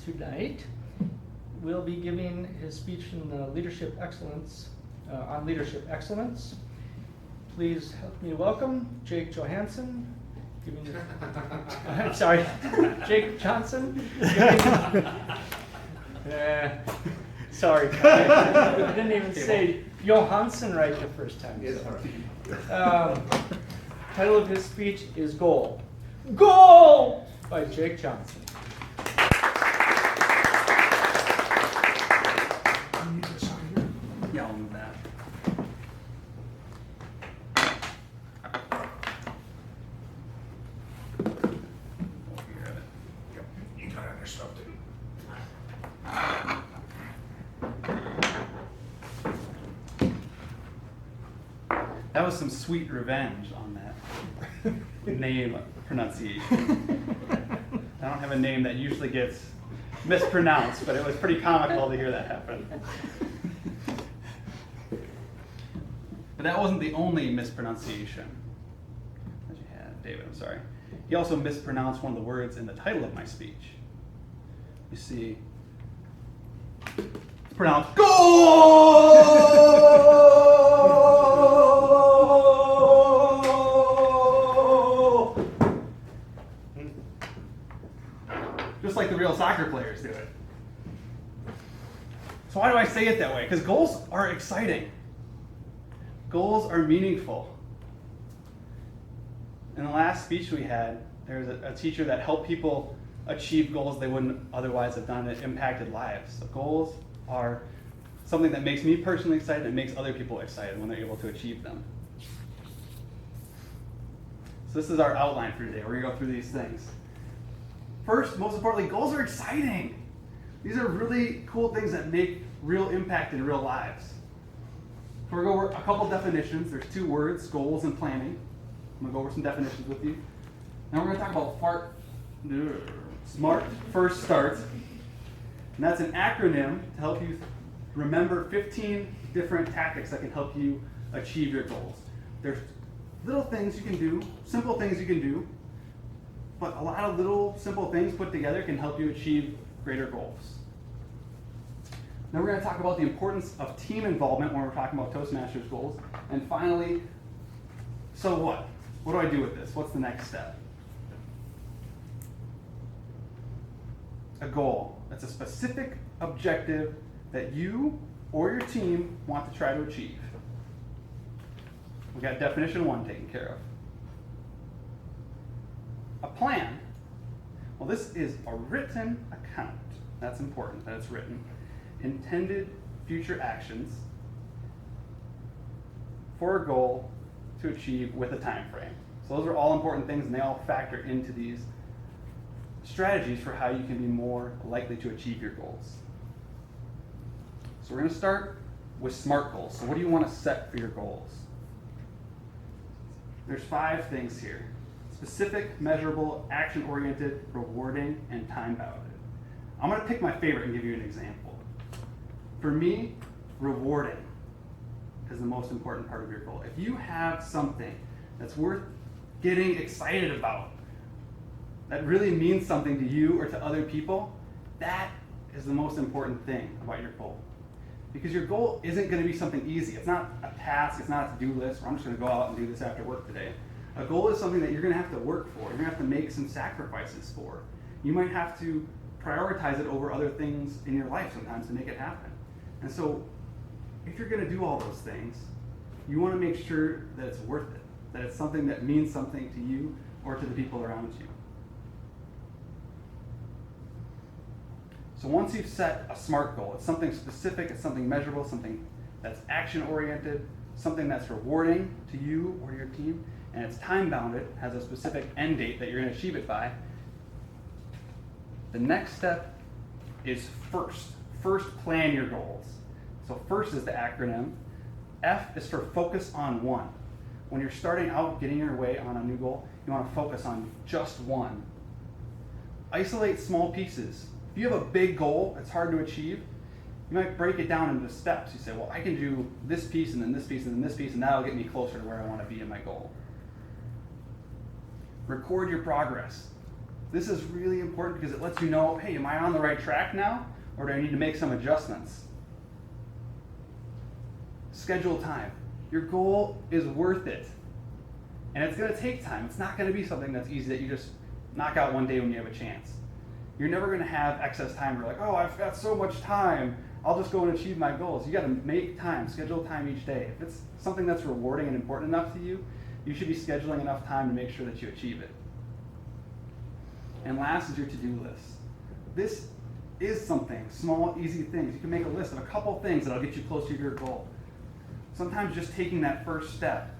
tonight will be giving his speech in leadership excellence, on leadership excellence. Please help me welcome Jake Johansson. Sorry, Jake Johnson. Sorry, I didn't even say Johansson right the first time. So. Title of his speech is Goal. Goal! By Jake Johnson. Yeah, I'll move that. You got other stuff to do. That was some sweet revenge on that name pronunciation. I don't have a name that usually gets mispronounced, but it was pretty comical to hear that happen. But that wasn't the only mispronunciation that you had, David, I'm sorry. He also mispronounced one of the words in the title of my speech. You see, it's pronounced GOAL! Just like the real soccer players do it. So why do I say it that way? Because goals are exciting. Goals are meaningful. In the last speech we had, there was a teacher that helped people achieve goals they wouldn't otherwise have done. It impacted lives. So goals are something that makes me personally excited and makes other people excited when they're able to achieve them. So this is our outline for today. We're going to go through these things. First, most importantly, goals are exciting. These are really cool things that make real impact in real lives. So we're going to go over a couple definitions. There's two words, goals and planning. I'm going to go over some definitions with you. Now we're going to talk about SMART, first starts. And that's an acronym to help you remember 15 different tactics that can help you achieve your goals. There's little things you can do, simple things you can do, but a lot of little simple things put together can help you achieve greater goals. Now we're going to talk about the importance of team involvement when we're talking about Toastmasters goals. And finally, so what? What do I do with this? What's the next step? A goal. That's a specific objective that you or your team want to try to achieve. We got definition one taken care of. A plan. Well, this is a written account. That's important that it's written. Intended future actions for a goal to achieve with a time frame. So those are all important things, and they all factor into these strategies for how you can be more likely to achieve your goals. So we're going to start with SMART goals. So what do you want to set for your goals? There's 5 things here. Specific, measurable, action-oriented, rewarding, and time-bounded. I'm going to pick my favorite and give you an example. For me, rewarding is the most important part of your goal. If you have something that's worth getting excited about, that really means something to you or to other people, that is the most important thing about your goal. Because your goal isn't going to be something easy. It's not a task, it's not a to-do list, where I'm just going to go out and do this after work today. A goal is something that you're going to have to work for. You're going to have to make some sacrifices for. You might have to prioritize it over other things in your life sometimes to make it happen. And so, if you're going to do all those things, you want to make sure that it's worth it, that it's something that means something to you or to the people around you. So once you've set a SMART goal, it's something specific, it's something measurable, something that's action-oriented, something that's rewarding to you or your team, and it's time-bounded, has a specific end date that you're going to achieve it by. The next step is first. First, plan your goals. So first is the acronym. F is for focus on one. When you're starting out, getting your way on a new goal, you want to focus on just one. Isolate small pieces. If you have a big goal that's hard to achieve, you might break it down into steps. You say, well, I can do this piece and then this piece and then this piece, and that'll get me closer to where I want to be in my goal. Record your progress. This is really important because it lets you know, hey, am I on the right track now? Or do I need to make some adjustments? Schedule time. Your goal is worth it. And it's going to take time. It's not going to be something that's easy that you just knock out one day when you have a chance. You're never going to have excess time where you're like, oh, I've got so much time. I'll just go and achieve my goals. You got to make time, schedule time each day. If it's something that's rewarding and important enough to you, you should be scheduling enough time to make sure that you achieve it. And last is your to-do list. This is something, small, easy things. You can make a list of a couple things that'll get you closer to your goal. Sometimes just taking that first step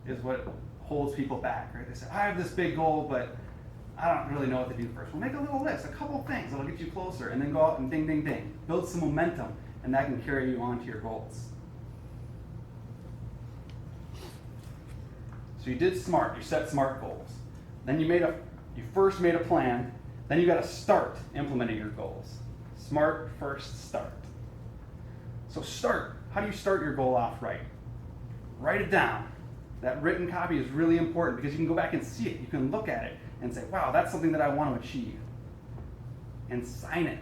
is what holds people back, right? They say, I have this big goal, but I don't really know what to do first. Well, make a little list, a couple things that'll get you closer, and then go out and ding, ding, ding. Build some momentum, and that can carry you on to your goals. So you did SMART, you set SMART goals. Then you first made a plan, then you got to start implementing your goals. SMART first, start. So start. How do you start your goal off right? Write it down. That written copy is really important because you can go back and see it. You can look at it and say, wow, that's something that I want to achieve. And sign it.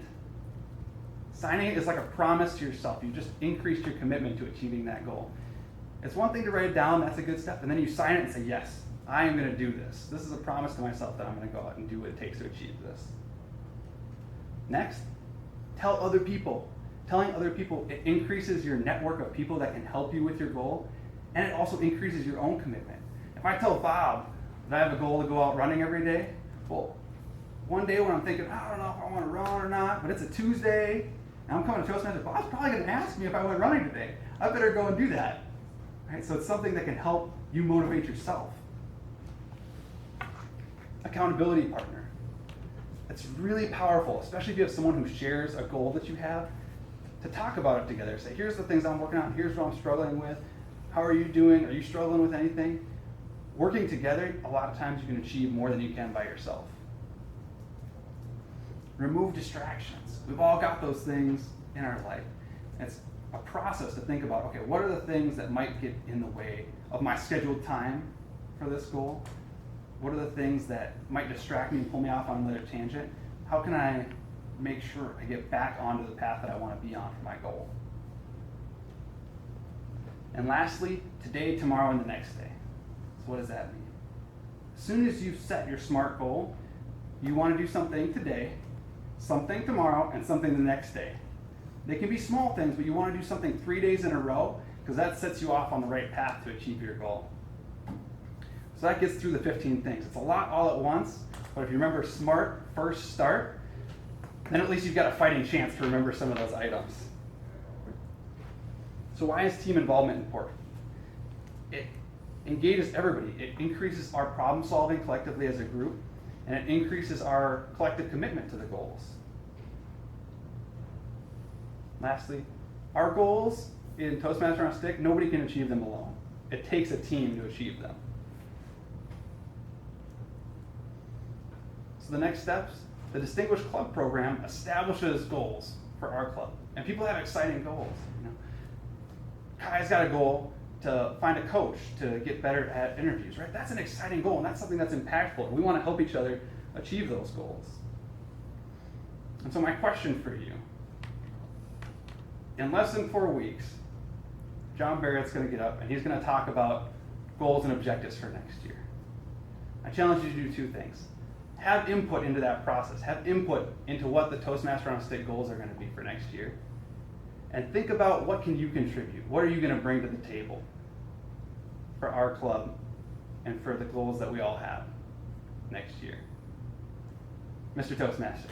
Signing it is like a promise to yourself. You just increased your commitment to achieving that goal. It's one thing to write it down, that's a good step, and then you sign it and say, yes, I am going to do this. This is a promise to myself that I'm going to go out and do what it takes to achieve this. Next, tell other people. Telling other people, it increases your network of people that can help you with your goal, and it also increases your own commitment. If I tell Bob that I have a goal to go out running every day, well, one day when I'm thinking, I don't know if I want to run or not, but it's a Tuesday, and I'm coming to Toastmasters, Bob's probably going to ask me if I went running today. I better go and do that. Right? So it's something that can help you motivate yourself. Accountability partner. It's really powerful, especially if you have someone who shares a goal that you have, to talk about it together. Say, here's the things I'm working on, here's what I'm struggling with. How are you doing? Are you struggling with anything? Working together, a lot of times you can achieve more than you can by yourself. Remove distractions. We've all got those things in our life. It's a process to think about, okay, what are the things that might get in the way of my scheduled time for this goal? What are the things that might distract me and pull me off on another tangent? How can I make sure I get back onto the path that I want to be on for my goal? And lastly, today, tomorrow, and the next day. So what does that mean? As soon as you've set your SMART goal, you want to do something today, something tomorrow, and something the next day. They can be small things, but you want to do something 3 days in a row because that sets you off on the right path to achieve your goal. So that gets through the 15 things. It's a lot all at once, but if you remember SMART, first, start, then at least you've got a fighting chance to remember some of those items. So why is team involvement important? It engages everybody. It increases our problem solving collectively as a group, and it increases our collective commitment to the goals. Lastly, our goals in Toastmasters on a Stick, nobody can achieve them alone. It takes a team to achieve them. So the next steps, the Distinguished Club Program establishes goals for our club. And people have exciting goals. You know, Kai's got a goal to find a coach to get better at interviews, right? That's an exciting goal, and that's something that's impactful. We want to help each other achieve those goals. And so my question for you, in less than 4 weeks, John Barrett's going to get up and he's going to talk about goals and objectives for next year. I challenge you to do two things. Have input into that process. Have input into what the Toastmaster on a Stick goals are going to be for next year. And think about what can you contribute? What are you going to bring to the table for our club and for the goals that we all have next year? Mr. Toastmaster.